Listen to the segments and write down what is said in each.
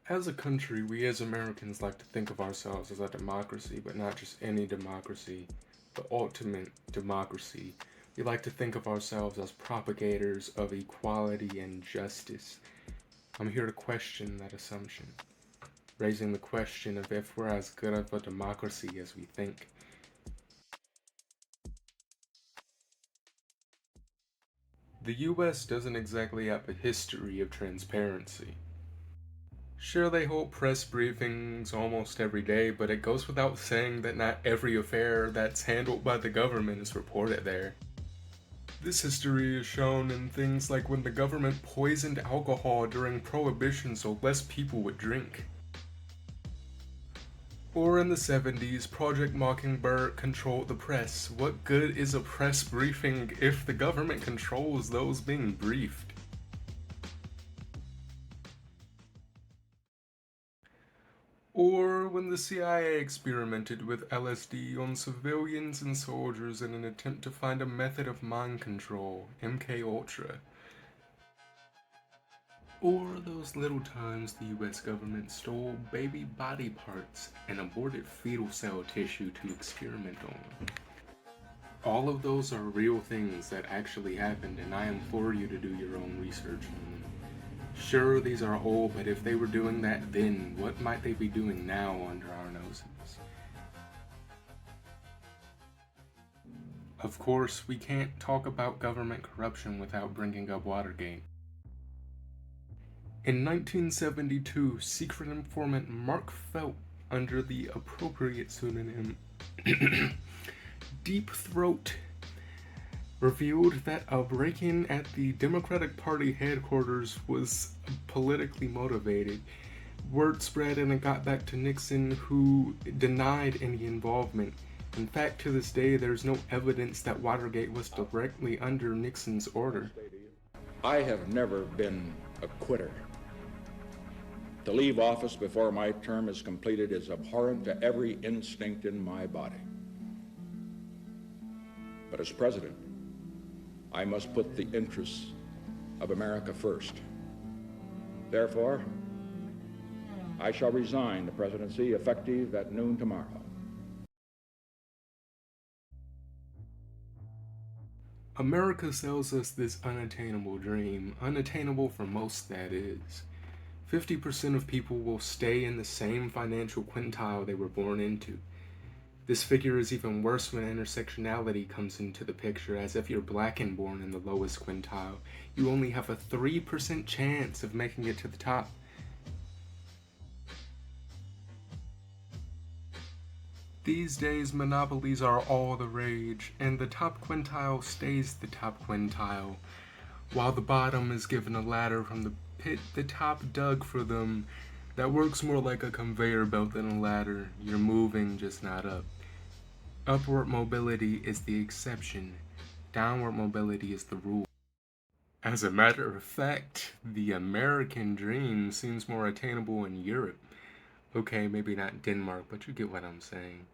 As a country, we as Americans like to think of ourselves as a democracy, but not just any democracy, the ultimate democracy. We like to think of ourselves as propagators of equality and justice. I'm here to question that assumption, raising the question of if we're as good of a democracy as we think. The US doesn't exactly have a history of transparency. Sure, they hold press briefings almost every day, but it goes without saying that not every affair that's handled by the government is reported there. This history is shown in things like when the government poisoned alcohol during Prohibition so less people would drink. Or in the 70s, Project Mockingbird controlled the press. What good is a press briefing if the government controls those being briefed? Or when the CIA experimented with LSD on civilians and soldiers in an attempt to find a method of mind control, MK Ultra. Or those little times the US government stole baby body parts and aborted fetal cell tissue to experiment on. All of those are real things that actually happened, and I implore you to do your own research on them. Sure, these are old, but if they were doing that then, what might they be doing now under our noses? Of course, we can't talk about government corruption without bringing up Watergate. In 1972, secret informant Mark Felt, under the appropriate pseudonym Deep Throat, revealed that a break-in at the Democratic Party headquarters was politically motivated. Word spread and it got back to Nixon, who denied any involvement. In fact, to this day, there's no evidence that Watergate was directly under Nixon's order. I have never been a quitter. To leave office before my term is completed is abhorrent to every instinct in my body. But as president, I must put the interests of America first. Therefore, I shall resign the presidency effective at noon tomorrow. America sells us this unattainable dream, unattainable for most, that is. 50% of people will stay in the same financial quintile they were born into. This figure is even worse when intersectionality comes into the picture, as if you're black and born in the lowest quintile. You only have a 3% chance of making it to the top. These days, monopolies are all the rage, and the top quintile stays the top quintile, while the bottom is given a ladder from the pit the top dug for them that works more like a conveyor belt than a ladder. You're moving, just not up. Upward mobility is the exception. Downward mobility is the rule. As a matter of fact, the American dream seems more attainable in Europe. Okay, maybe not Denmark, but you get what I'm saying.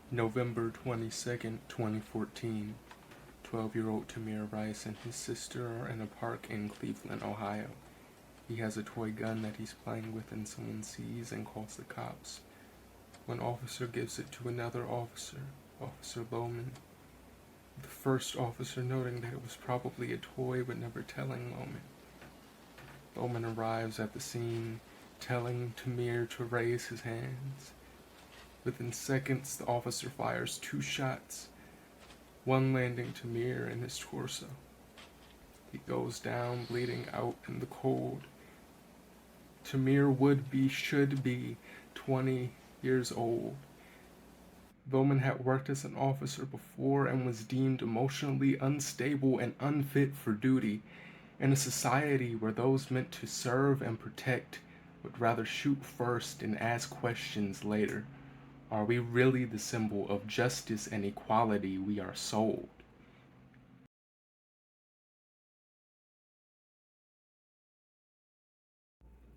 November 22nd, 2014. 12-year-old Tamir Rice and his sister are in a park in Cleveland, Ohio. He has a toy gun that he's playing with and someone sees and calls the cops. One officer gives it to another officer, Officer Bowman. The first officer noting that it was probably a toy but never telling Bowman. Bowman arrives at the scene, telling Tamir to raise his hands. Within seconds, the officer fires 2 shots, one landing Tamir in his torso. He goes down, bleeding out in the cold. Tamir should be 20 years old. Bowman had worked as an officer before and was deemed emotionally unstable and unfit for duty in a society where those meant to serve and protect would rather shoot first and ask questions later. Are we really the symbol of justice and equality we are sold?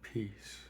Peace.